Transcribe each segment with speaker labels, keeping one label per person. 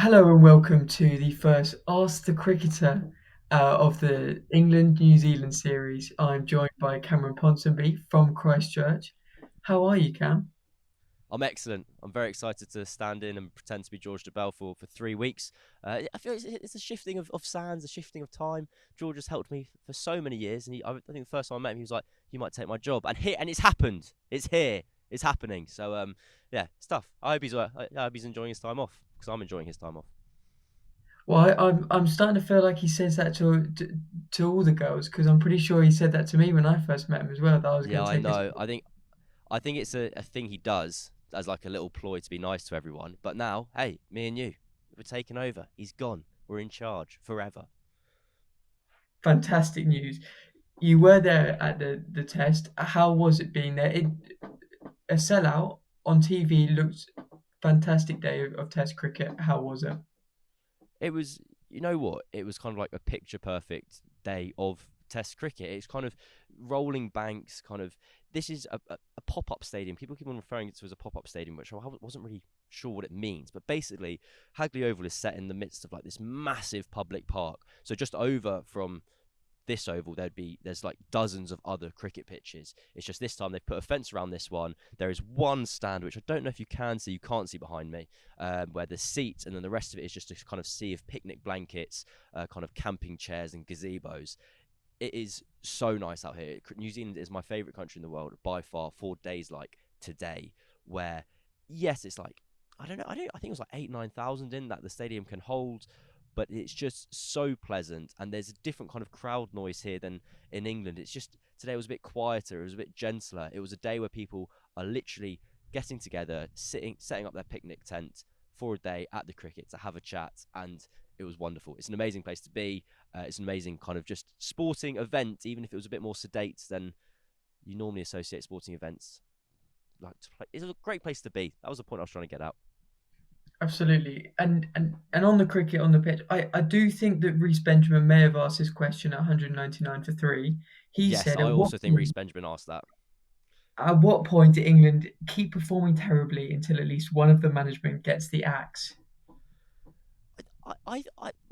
Speaker 1: Hello and welcome to the first Ask the Cricketer of the England-New Zealand series. I'm joined by Cameron Ponsonby from Christchurch. How are you, Cam?
Speaker 2: I'm excellent. I'm very excited to stand in and pretend to be George de Belfort for 3 weeks. I feel it's a shifting of sands, a shifting of time. George has helped me for so many years, and I think the first time I met him, he was like, "You might take my job," and it's happened. It's here. It's happening. So yeah, it's tough. I hope he's enjoying his time off because I'm enjoying his time off.
Speaker 1: Well, I'm starting to feel like he says that to all the girls because I'm pretty sure he said that to me when I first met him as well. That I was
Speaker 2: Yeah,
Speaker 1: going to
Speaker 2: I
Speaker 1: take his.
Speaker 2: know. I think it's a thing he does as like a little ploy to be nice to everyone. But now, hey, me and you, we're taking over. He's gone. We're in charge forever.
Speaker 1: Fantastic news. You were there at the test. How was it being there? A sellout on TV looked fantastic day of Test cricket. How was it?
Speaker 2: It was, you know what? It was kind of like a picture perfect day of Test cricket. It's kind of rolling banks, kind of. This is a pop up stadium. People keep on referring to it as a pop up stadium, which I wasn't really sure what it means. But basically, Hagley Oval is set in the midst of like this massive public park. So just over from this oval there's like dozens of other cricket pitches. It's just this time they've put a fence around this one. There is one stand which I don't know if you can see, you can't see behind me, where there's seats, and then the rest of it is just a kind of sea of picnic blankets, kind of camping chairs and gazebos. It is so nice out here. New Zealand is my favorite country in the world by far for days like today, where yes, it's like I think it was like 8-9 thousand in that the stadium can hold, but it's just so pleasant, and there's a different kind of crowd noise here than in England. It's just today was a bit quieter, it was a bit gentler. It was a day where people are literally getting together, setting up their picnic tent for a day at the cricket to have a chat, and it was wonderful. It's an amazing place to be. It's an amazing kind of just sporting event, even if it was a bit more sedate than you normally associate sporting events. Like to play. It's a great place to be. That was the point I was trying to get out.
Speaker 1: Absolutely. And on the cricket on the pitch, I do think that Reece Benjamin may have asked this question at 199 for three. He
Speaker 2: Yes,
Speaker 1: said,
Speaker 2: I also think Reece Benjamin asked that.
Speaker 1: at what point did England keep performing terribly until at least one of the management gets the axe?
Speaker 2: I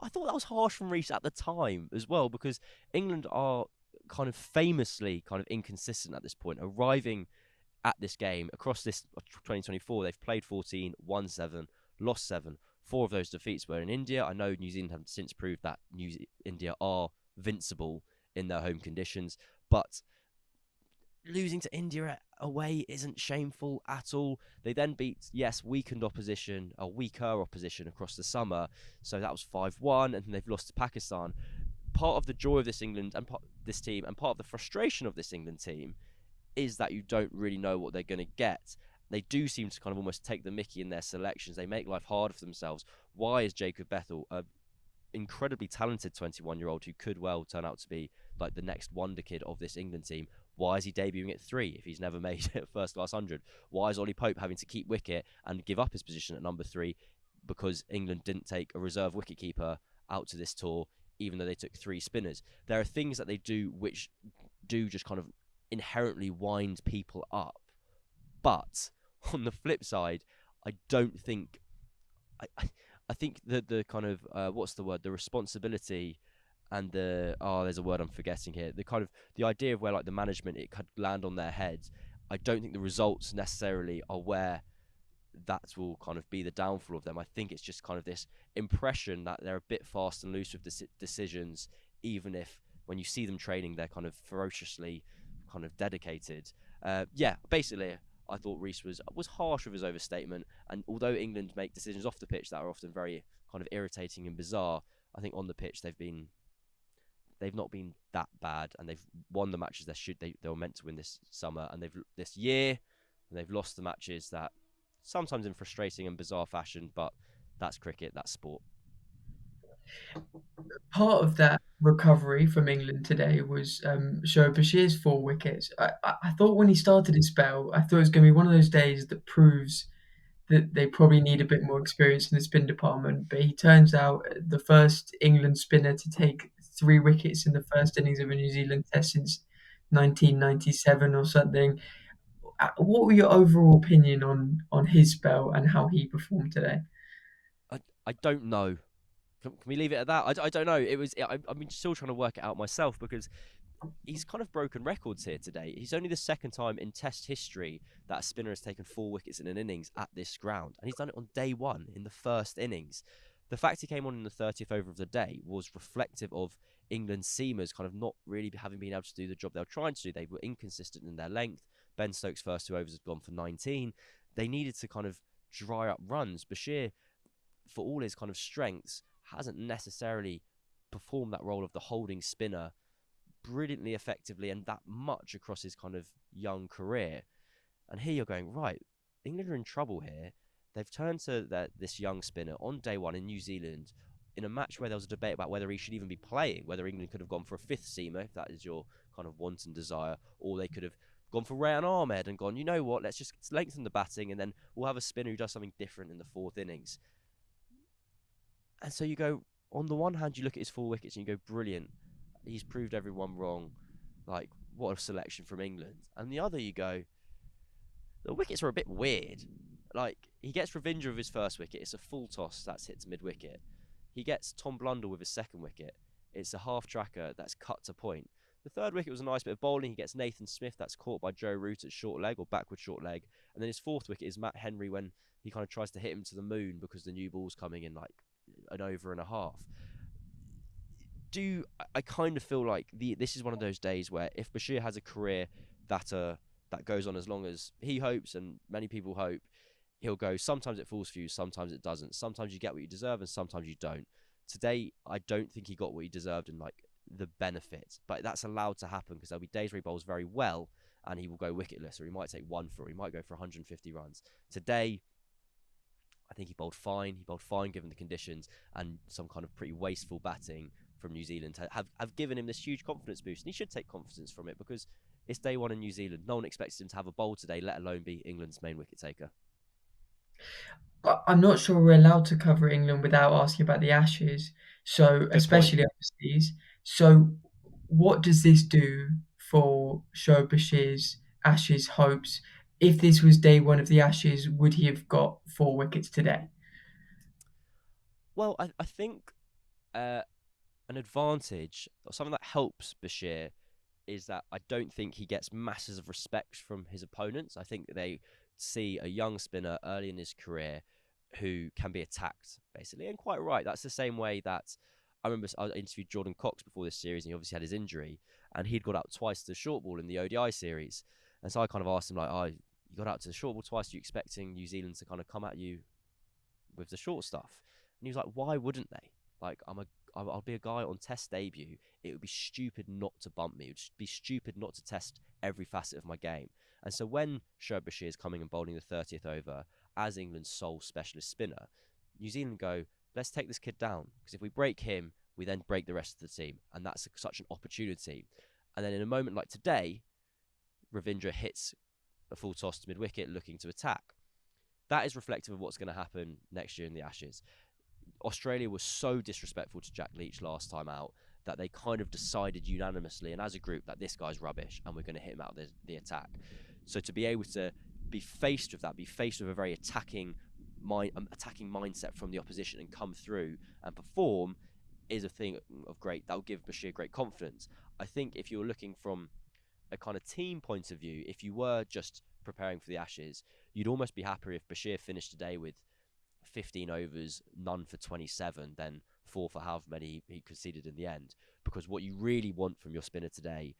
Speaker 2: thought that was harsh from Reece at the time as well, because England are kind of famously kind of inconsistent at this point, arriving at this game across this 2024. They've played 14, won 7, lost 7. Four of those defeats were in India. I know New Zealand have since proved that India are vincible in their home conditions, but losing to India away isn't shameful at all. They then beat, yes, weakened opposition, a weaker opposition across the summer. So that was 5-1, and they've lost to Pakistan. Part of the joy of this England and this team, and part of the frustration of this England team, is that you don't really know what they're going to get. They do seem to kind of almost take the mickey in their selections. They make life harder for themselves. Why is Jacob Bethel a incredibly talented 21-year-old who could well turn out to be like the next wonder kid of this England team? Why is he debuting at 3 if he's never made it first class 100? Why is Ollie Pope having to keep wicket and give up his position at number 3 because England didn't take a reserve wicketkeeper out to this tour, even though they took 3 spinners? There are things that they do which do just kind of inherently wind people up. But on the flip side, I don't think I think the kind of what's the word, the responsibility, and there's a word I'm forgetting here, the kind of the idea of where like the management it could land on their heads. I don't think the results necessarily are where that will kind of be the downfall of them. I think it's just kind of this impression that they're a bit fast and loose with decisions, even if when you see them training they're kind of ferociously kind of dedicated. Yeah, basically I thought Reece was harsh with his overstatement, and although England make decisions off the pitch that are often very kind of irritating and bizarre, I think on the pitch they've not been that bad, and they've won the matches they were meant to win this summer, and they've this year, and they've lost the matches that sometimes in frustrating and bizarre fashion, but that's cricket, that's sport.
Speaker 1: Part of that recovery from England today was Shoaib Bashir's 4 wickets. I thought when he started his spell, I thought it was going to be one of those days that proves that they probably need a bit more experience in the spin department. But he turns out the first England spinner to take 3 wickets in the first innings of a New Zealand Test since 1997 or something. What were your overall opinion on his spell and how he performed today?
Speaker 2: I don't know. Can we leave it at that? I don't know. I've been still trying to work it out myself because he's kind of broken records here today. He's only the second time in Test history that a spinner has taken 4 wickets in an innings at this ground, and he's done it on day one in the first innings. The fact he came on in the 30th over of the day was reflective of England's seamers kind of not really having been able to do the job they were trying to do. They were inconsistent in their length. Ben Stokes' first 2 overs had gone for 19. They needed to kind of dry up runs. Bashir, for all his kind of strengths, hasn't necessarily performed that role of the holding spinner brilliantly effectively and that much across his kind of young career. And here you're going, right, England are in trouble here. They've turned to this young spinner on day one in New Zealand in a match where there was a debate about whether he should even be playing, whether England could have gone for a fifth seamer, if that is your kind of want and desire, or they could have gone for Rayan Ahmed and gone, you know what, let's just lengthen the batting and then we'll have a spinner who does something different in the fourth innings. And so you go, on the one hand, you look at his 4 wickets and you go, brilliant. He's proved everyone wrong. Like, what a selection from England. And the other, you go, the wickets are a bit weird. Like, he gets Ravinder with his first wicket. It's a full toss that's hit to mid wicket. He gets Tom Blundell with his second wicket. It's a half tracker that's cut to point. The third wicket was a nice bit of bowling. He gets Nathan Smith that's caught by Joe Root at short leg or backward short leg. And then his fourth wicket is Matt Henry when he kind of tries to hit him to the moon because the new ball's coming in like an over and a half. I kind of feel like this is one of those days where if Bashir has a career that goes on as long as he hopes and many people hope, he'll go. Sometimes it falls for you, sometimes it doesn't. Sometimes you get what you deserve, and sometimes you don't. Today, I don't think he got what he deserved and like the benefit, but that's allowed to happen because there'll be days where he bowls very well and he will go wicketless, or he might take one for, he might go for 150 runs. Today, I think he bowled fine. He bowled fine given the conditions, and some kind of pretty wasteful batting from New Zealand have given him this huge confidence boost. And he should take confidence from it because it's day one in New Zealand. No one expects him to have a bowl today, let alone be England's main wicket taker.
Speaker 1: I'm not sure we're allowed to cover England without asking about the Ashes, so
Speaker 2: Good point.
Speaker 1: especially overseas. So, what does this do for Shoaib Bashir's Ashes hopes? If this was day one of the Ashes, would he have got 4 wickets today?
Speaker 2: Well, I think uh, an advantage or something that helps Bashir is that I don't think he gets masses of respect from his opponents. I think that they see a young spinner early in his career who can be attacked, basically, and quite right. That's the same way that I remember I interviewed Jordan Cox before this series, and he obviously had his injury, and he'd got out twice to the short ball in the ODI series. And so I kind of asked him, like, oh, you got out to the short ball twice, are you expecting New Zealand to kind of come at you with the short stuff? And he was like, why wouldn't they? Like, I'll be a guy on test debut. It would be stupid not to bump me. It would be stupid not to test every facet of my game. And so when Shoaib Bashir is coming and bowling the 30th over as England's sole specialist spinner, New Zealand go, let's take this kid down. Because if we break him, we then break the rest of the team. And that's such an opportunity. And then in a moment like today, Ravindra hits a full toss to mid-wicket looking to attack. That is reflective of what's going to happen next year in the Ashes. Australia was so disrespectful to Jack Leach last time out that they kind of decided unanimously and as a group that this guy's rubbish and we're going to hit him out of the attack. So to be able to be faced with that, be faced with a very attacking mindset from the opposition and come through and perform is a thing of great. That will give Bashir great confidence. I think if you're looking from a kind of team point of view, if you were just preparing for the Ashes, you'd almost be happier if Bashir finished today with 15 overs, none for 27, then 4 for however many he conceded in the end. Because what you really want from your spinner today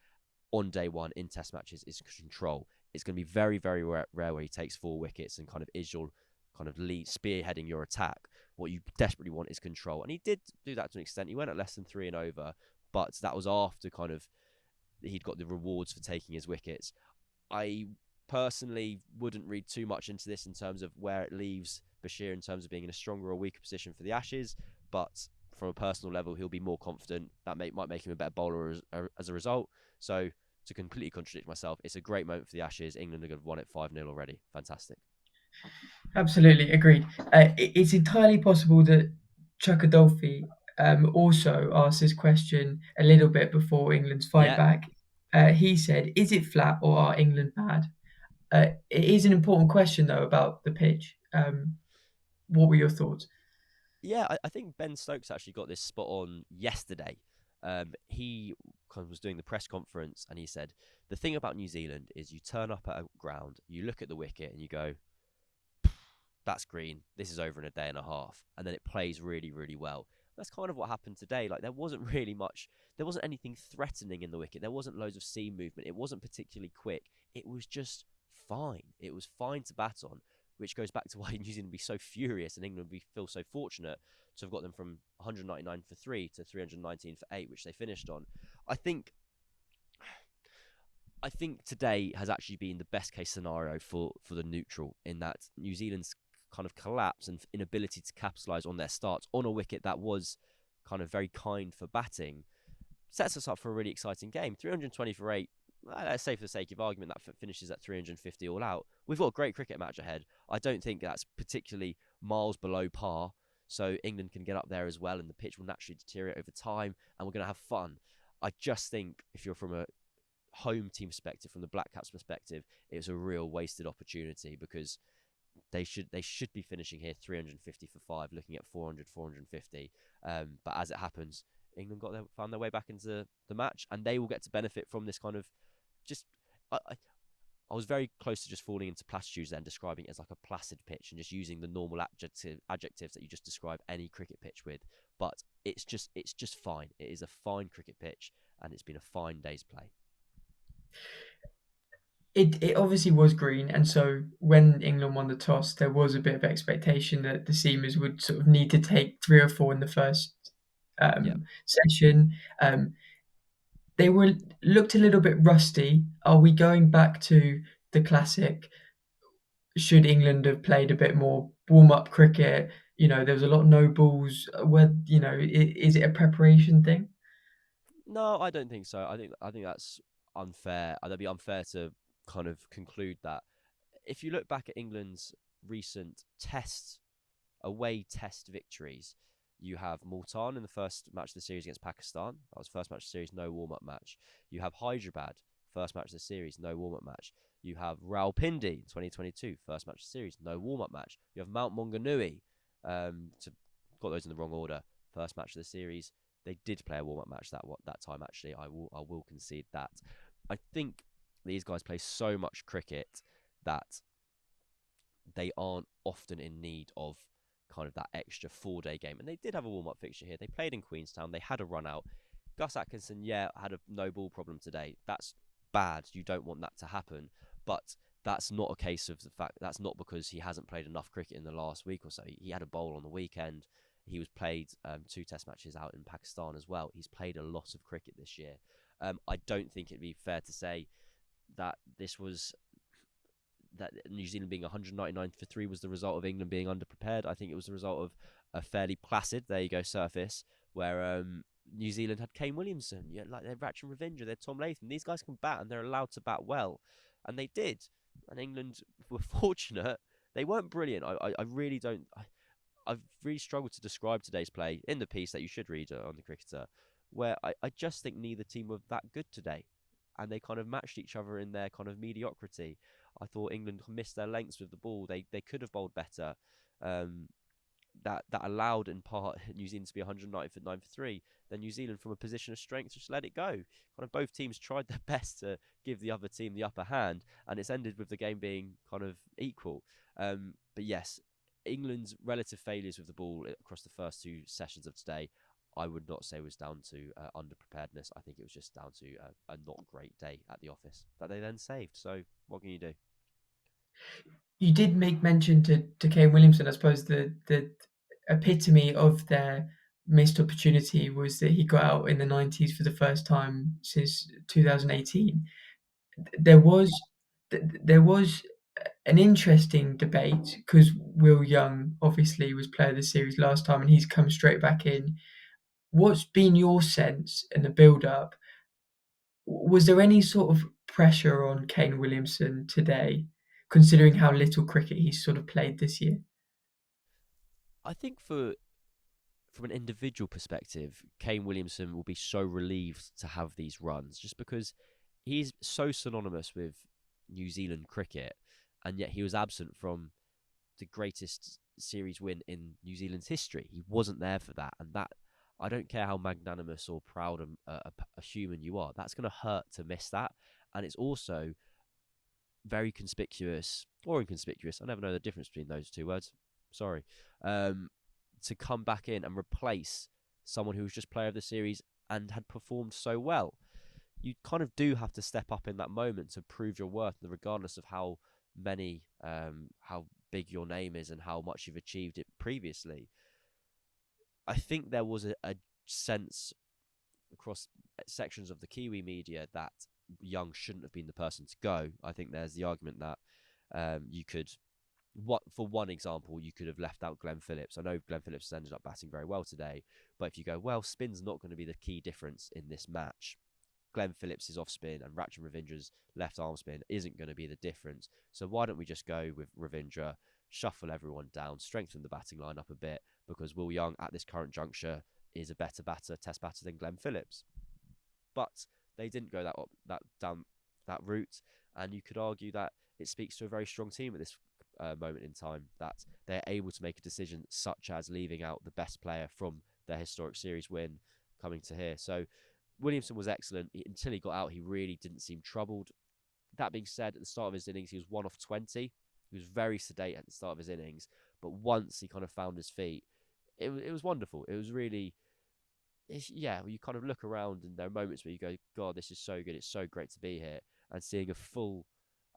Speaker 2: on day one in test matches is control. It's going to be very, very rare where he takes 4 wickets and kind of is your kind of lead spearheading your attack. What you desperately want is control. And he did do that to an extent. He went at less than 3 and over, but that was after kind of he'd got the rewards for taking his wickets. I personally wouldn't read too much into this in terms of where it leaves Bashir in terms of being in a stronger or weaker position for the Ashes, but from a personal level, he'll be more confident. That might make him a better bowler as a result. So to completely contradict myself, it's a great moment for the Ashes. England have won it 5-0 already. Fantastic.
Speaker 1: Absolutely, agreed. It's entirely possible that Chuck Adolphe also asked this question a little bit before England's fight
Speaker 2: Yeah,
Speaker 1: back. He said, "Is it flat or are England bad?" It is an important question though about the pitch. What were your thoughts?
Speaker 2: Yeah, I think Ben Stokes actually got this spot on yesterday. He kind of was doing the press conference and he said, the thing about New Zealand is you turn up at a ground, you look at the wicket and you go, that's green. This is over in a day and a half. And then it plays really, really well. That's kind of what happened today. Like, there wasn't really much, there wasn't anything threatening in the wicket. There wasn't loads of seam movement. It wasn't particularly quick. It was just fine. It was fine to bat on, which goes back to why New Zealand would be so furious and England would feel so fortunate to have got them from 199 for 3 to 319 for 8, which they finished on. I think I think today has actually been the best case scenario for the neutral, in that New Zealand's kind of collapse and inability to capitalise on their starts on a wicket that was kind of very kind for batting sets us up for a really exciting game. 320 for 8, let's say for the sake of argument that finishes at 350 all out. We've got a great cricket match ahead. I don't think that's particularly miles below par, so England can get up there as well and the pitch will naturally deteriorate over time and we're going to have fun. I just think if you're from a home team perspective, from the Black Caps perspective, it's a real wasted opportunity, because they should be finishing here 350 for 5, looking at 400, 450. But as it happens, England found their way back into the match, and they will get to benefit from this kind of just. I was very close to just falling into platitudes then, describing it as like a placid pitch and just using the normal adjectives that you just describe any cricket pitch with. But it's just fine. It is a fine cricket pitch, and it's been a fine day's play.
Speaker 1: It obviously was green, and so when England won the toss, there was a bit of expectation that the Seamers would sort of need to take 3 or 4 in the first,
Speaker 2: Yeah.
Speaker 1: session. They were looked a little bit rusty. Are we going back to the classic, should England have played a bit more warm-up cricket? There was a lot of no balls. Where, is it a preparation thing?
Speaker 2: No, I don't think so. I think that's unfair. That'd be unfair to kind of conclude that. If you look back at England's recent away test victories, you have Multan in the first match of the series against Pakistan. That was first match of the series, no warm up match. You have Hyderabad, first match of the series, no warm up match. You have Rawalpindi in 2022, first match of the series, no warm up match. You have Mount Maunganui, got those in the wrong order, first match of the series. They did play a warm up match that time. Actually, I will concede that. I think these guys play so much cricket that they aren't often in need of kind of that extra 4 day game. And they did have a warm up fixture here. They played in Queenstown. They had a run out. Gus Atkinson, yeah, had a no ball problem today. That's bad. You don't want that to happen. But that's not a case of the fact, that's not because he hasn't played enough cricket in the last week or so. He had a bowl on the weekend. He was played 2 test matches out in Pakistan as well. He's played a lot of cricket this year. I don't think it'd be fair to say that that New Zealand being 199 for 3 was the result of England being underprepared. I think it was the result of a fairly placid, there you go, surface, where New Zealand had Kane Williamson, like they're Ratchin Ravinder, they're Tom Latham. These guys can bat and they're allowed to bat well, and they did. And England were fortunate. They weren't brilliant. I really don't. I've really struggled to describe today's play in the piece that you should read on the Cricketer, where I just think neither team were that good today, and they kind of matched each other in their kind of mediocrity. I thought England missed their lengths with the ball. They could have bowled better. Um, that allowed in part New Zealand to be 190 for 9 for 3. Then New Zealand, from a position of strength, just let it go. Kind of both teams tried their best to give the other team the upper hand, and it's ended with the game being kind of equal. But yes, England's relative failures with the ball across the first 2 sessions of today, I would not say was down to underpreparedness. I think it was just down to a not great day at the office that they then saved. So what can you do?
Speaker 1: You did make mention to Kane Williamson. I suppose the epitome of their missed opportunity was that he got out in the 90s for the first time since 2018. There was there was an interesting debate because Will Young obviously was player of the series last time and he's come straight back in. What's been your sense in the build up? Was there any sort of pressure on Kane Williamson today, considering how little cricket he's sort of played this year?
Speaker 2: I think from an individual perspective, Kane Williamson will be so relieved to have these runs, just because he's so synonymous with New Zealand cricket, and yet he was absent from the greatest series win in New Zealand's history. He wasn't there for that, and that I don't care how magnanimous or proud a human you are, that's going to hurt to miss that. And it's also very conspicuous or inconspicuous. I never know the difference between those two words. Sorry. Um, to come back in and replace someone who was just player of the series and had performed so well. You kind of do have to step up in that moment to prove your worth, regardless of how big your name is and how much you've achieved it previously. I think there was a sense across sections of the Kiwi media that Young shouldn't have been the person to go. I think there's the argument that you could, for one example, you could have left out Glenn Phillips. I know Glenn Phillips has ended up batting very well today, but if you go, well, spin's not going to be the key difference in this match. Glenn Phillips' off spin and Rachin Ravindra's left arm spin isn't going to be the difference. So why don't we just go with Ravindra, shuffle everyone down, strengthen the batting lineup a bit, because Will Young at this current juncture is a better test batter than Glenn Phillips. But they didn't go down that route, and you could argue that it speaks to a very strong team at this moment in time, that they're able to make a decision such as leaving out the best player from their historic series win coming to here. So Williamson was excellent until he got out. He really didn't seem troubled. That being said, at the start of his innings, he was 1 off 20. He was very sedate at the start of his innings, but once he kind of found his feet, it was wonderful. It was really, yeah, you kind of look around and there are moments where you go, God, this is so good. It's so great to be here. And seeing a full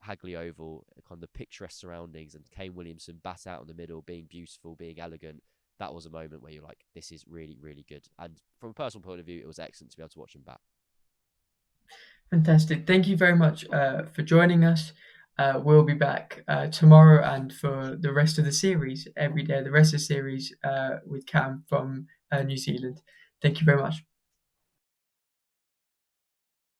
Speaker 2: Hagley Oval, kind of the picturesque surroundings, and Kane Williamson bat out in the middle, being beautiful, being elegant. That was a moment where you're like, this is really, really good. And from a personal point of view, it was excellent to be able to watch him bat.
Speaker 1: Fantastic. Thank you very much for joining us. We'll be back tomorrow and for the rest of the series, every day, the rest of the series with Cam from New Zealand. Thank you very much.